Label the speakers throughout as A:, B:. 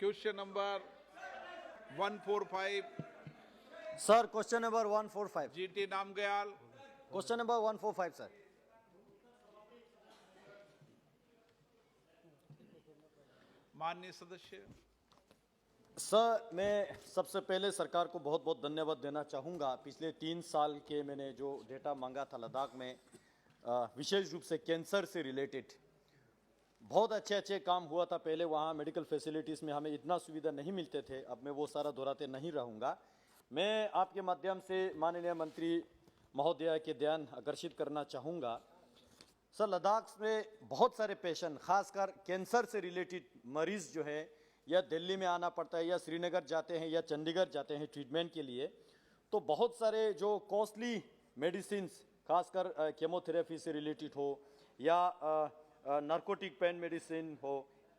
A: Question number 145,
B: Sir, question number 145.
A: GT Namgyal.
B: Question number 145, sir.
A: माननीय सदस्य।
B: Sir, मैं सबसे पहले सरकार को बहुत बहुत धन्यवाद देना चाहूँगा। पिछले 3 साल के मैंने जो डेटा मांगा था लद्दाख में, विशेष रूप से कैंसर से रिलेटेड बहुत अच्छे काम हुआ था। पहले वहाँ मेडिकल फैसिलिटीज़ में हमें इतना सुविधा नहीं मिलते थे। अब मैं वो सारा दोहराते नहीं रहूँगा। मैं आपके माध्यम से माननीय मंत्री महोदया के ध्यान आकर्षित करना चाहूँगा। सर, लद्दाख में बहुत सारे पेशेंट, खासकर कैंसर से रिलेटेड मरीज जो है, या दिल्ली में आना पड़ता है या श्रीनगर जाते हैं या चंडीगढ़ जाते हैं ट्रीटमेंट के लिए, तो बहुत सारे जो कॉस्टली मेडिसिन्स, खासकर केमोथेरेपी से रिलेटेड हो या नार्कोटिक पेन मेडिसिन हो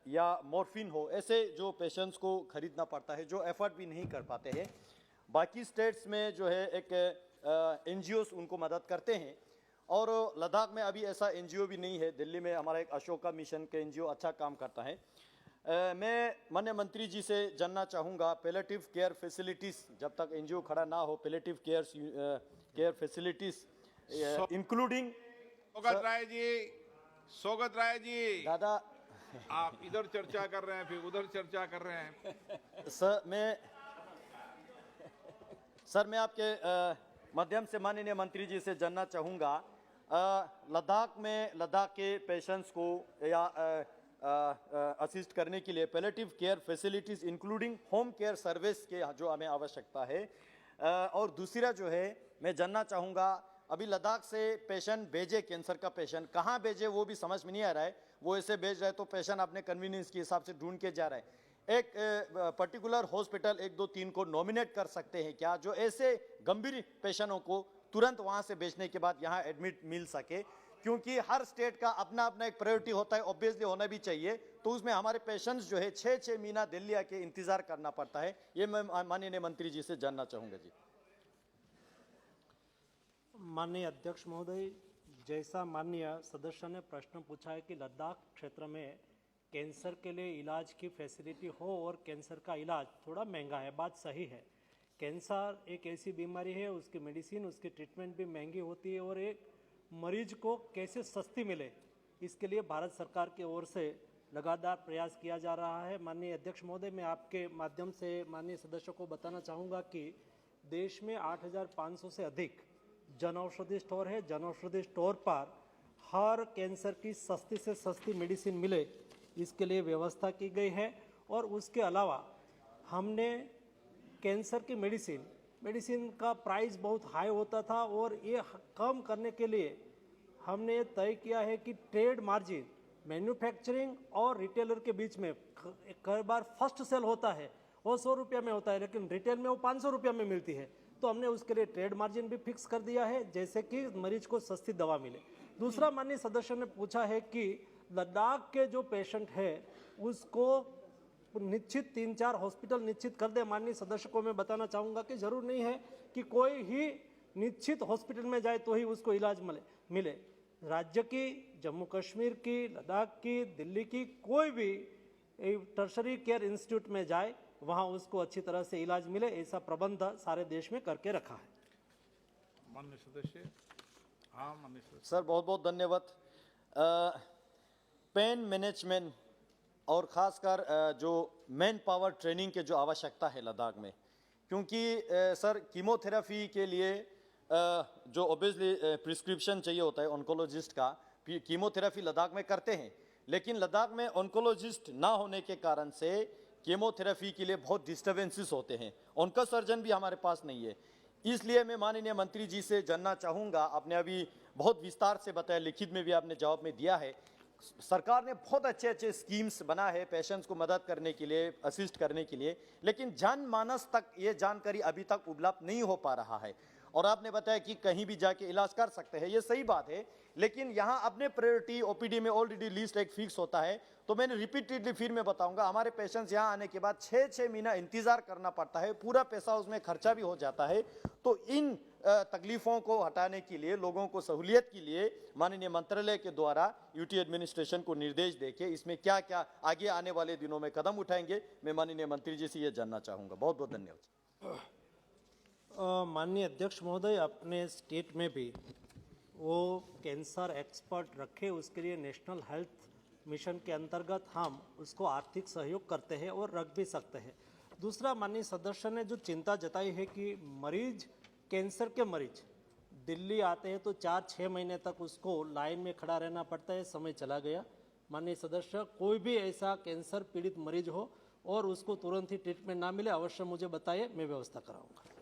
B: या मॉर्फिन हो, ऐसे जो पेशेंट्स को खरीदना पड़ता है, जो एफर्ट भी नहीं कर पाते हैं। बाकी स्टेट्स में जो है एक एनजीओस उनको मदद करते हैं, और लद्दाख में अभी ऐसा एनजीओ भी नहीं है। दिल्ली में हमारा एक अशोका मिशन का एनजीओ अच्छा काम करता है। मैं माननीय मंत्री जी से जानना चाहूँगा, पैलेटिव केयर फैसिलिटीज़ जब तक एनजीओ खड़ा ना हो, palliative care facilities including
A: Sougat Rai ji,
B: दादा,
A: आप इधर चर्चा कर रहे हैं फिर उधर चर्चा कर रहे हैं।
B: सर मैं आपके माध्यम से माननीय मंत्री जी से जानना चाहूँगा, लद्दाख के पेशेंट्स को या असिस्ट करने के लिए palliative care facilities including home care service के जो हमें आवश्यकता है। और दूसरा जो है, मैं जानना चाहूँगा, अभी लद्दाख से पेशेंट भेजे, कैंसर का पेशेंट कहाँ भेजे वो भी समझ में नहीं आ रहा है। वो ऐसे भेज रहे तो पेशेंट अपने कन्वीनियंस के हिसाब से ढूंढ के जा रहा है। एक पर्टिकुलर हॉस्पिटल 1, 2, 3 को नॉमिनेट कर सकते हैं क्या, जो ऐसे गंभीर पेशेंटों को तुरंत वहाँ से भेजने के बाद यहाँ एडमिट मिल सके? क्योंकि हर स्टेट का अपना अपना एक प्रायोरिटी होता है, ऑब्वियसली होना भी चाहिए। तो उसमें हमारे पेशेंट्स जो है 6 महीना दिल्ली आके इंतजार करना पड़ता है। ये मैं माननीय मंत्री जी से जानना चाहूँगा जी।
C: माननीय अध्यक्ष महोदय, जैसा माननीय सदस्य ने प्रश्न पूछा है कि लद्दाख क्षेत्र में कैंसर के लिए इलाज की फैसिलिटी हो और कैंसर का इलाज थोड़ा महंगा है, बात सही है। कैंसर एक ऐसी बीमारी है, उसकी मेडिसिन, उसकी ट्रीटमेंट भी महंगी होती है, और एक मरीज को कैसे सस्ती मिले, इसके लिए भारत सरकार की ओर से लगातार प्रयास किया जा रहा है। माननीय अध्यक्ष महोदय, मैं आपके माध्यम से माननीय सदस्यों को बताना चाहूँगा कि देश में 8,500 से अधिक जन औषधि स्टोर है। जन औषधि स्टोर पर हर कैंसर की सस्ती से सस्ती मेडिसिन मिले, इसके लिए व्यवस्था की गई है। और उसके अलावा हमने कैंसर की मेडिसिन का प्राइस बहुत हाई होता था, और ये कम करने के लिए हमने तय किया है कि ट्रेड मार्जिन मैन्युफैक्चरिंग और रिटेलर के बीच में कई बार फर्स्ट सेल होता है वो 100 रुपया में होता है, लेकिन रिटेल में वो 500 रुपया में मिलती है। तो हमने उसके लिए ट्रेड मार्जिन भी फिक्स कर दिया है, जैसे कि मरीज को सस्ती दवा मिले। दूसरा, माननीय सदस्य ने पूछा है कि लद्दाख के जो पेशेंट है उसको निश्चित 3-4 हॉस्पिटल निश्चित कर दे। माननीय सदस्य को मैं बताना चाहूँगा कि जरूर नहीं है कि कोई ही निश्चित हॉस्पिटल में जाए तो ही उसको इलाज मिले। राज्य की, जम्मू कश्मीर की, लद्दाख की, दिल्ली की कोई भी टर्शरी केयर इंस्टीट्यूट में जाए, वहाँ उसको अच्छी तरह से इलाज मिले, ऐसा प्रबंध सारे देश में करके रखा है।
A: माननीय सदस्य। हाँ माननीय सदस्य।
B: सर बहुत बहुत धन्यवाद। पेन मैनेजमेंट और ख़ासकर जो मैन पावर ट्रेनिंग के जो आवश्यकता है लद्दाख में, क्योंकि सर कीमोथेरेपी के लिए जो ऑब्वियसली प्रिस्क्रिप्शन चाहिए होता है ऑन्कोलॉजिस्ट का, कीमोथेरेपी लद्दाख में करते हैं, लेकिन लद्दाख में ऑन्कोलॉजिस्ट ना होने के कारण से कीमोथेरेपी के लिए बहुत डिस्टर्बेंसेस होते हैं। उनका सर्जन भी हमारे पास नहीं है। इसलिए मैं माननीय मंत्री जी से जानना चाहूँगा, आपने अभी बहुत विस्तार से बताया, लिखित में भी आपने जवाब में दिया है, सरकार ने बहुत अच्छे स्कीम्स बना है पेशेंट्स को मदद करने के लिए, असिस्ट करने के लिए, लेकिन जनमानस तक ये जानकारी अभी तक उपलब्ध नहीं हो पा रहा है। और आपने बताया कि कहीं भी जाके इलाज कर सकते हैं, ये सही बात है, लेकिन यहाँ अपने प्रायोरिटी ओपीडी में ऑलरेडी लिस्ट एक फिक्स होता है। तो मैंने रिपीटेडली फिर मैं बताऊंगा, हमारे पेशेंट्स यहाँ आने के बाद 6 महीना इंतजार करना पड़ता है, पूरा पैसा उसमें खर्चा भी हो जाता है। तो इन तकलीफों को हटाने के लिए, लोगों को सहूलियत के लिए माननीय मंत्रालय के द्वारा यूटी एडमिनिस्ट्रेशन को निर्देश देके इसमें क्या क्या आगे आने वाले दिनों में कदम उठाएंगे, मैं माननीय मंत्री जी से ये जानना चाहूँगा। बहुत बहुत धन्यवाद।
C: माननीय अध्यक्ष महोदय, अपने स्टेट में भी वो कैंसर एक्सपर्ट रखे, उसके लिए नेशनल हेल्थ मिशन के अंतर्गत हम उसको आर्थिक सहयोग करते हैं और रख भी सकते हैं। दूसरा, माननीय सदस्य ने जो चिंता जताई है कि मरीज, कैंसर के मरीज दिल्ली आते हैं तो 4-6 महीने तक उसको लाइन में खड़ा रहना पड़ता है, समय चला गया। माननीय सदस्य, कोई भी ऐसा कैंसर पीड़ित मरीज हो और उसको तुरंत ही ट्रीटमेंट ना मिले, अवश्य मुझे बताइए, मैं व्यवस्था कराऊंगा।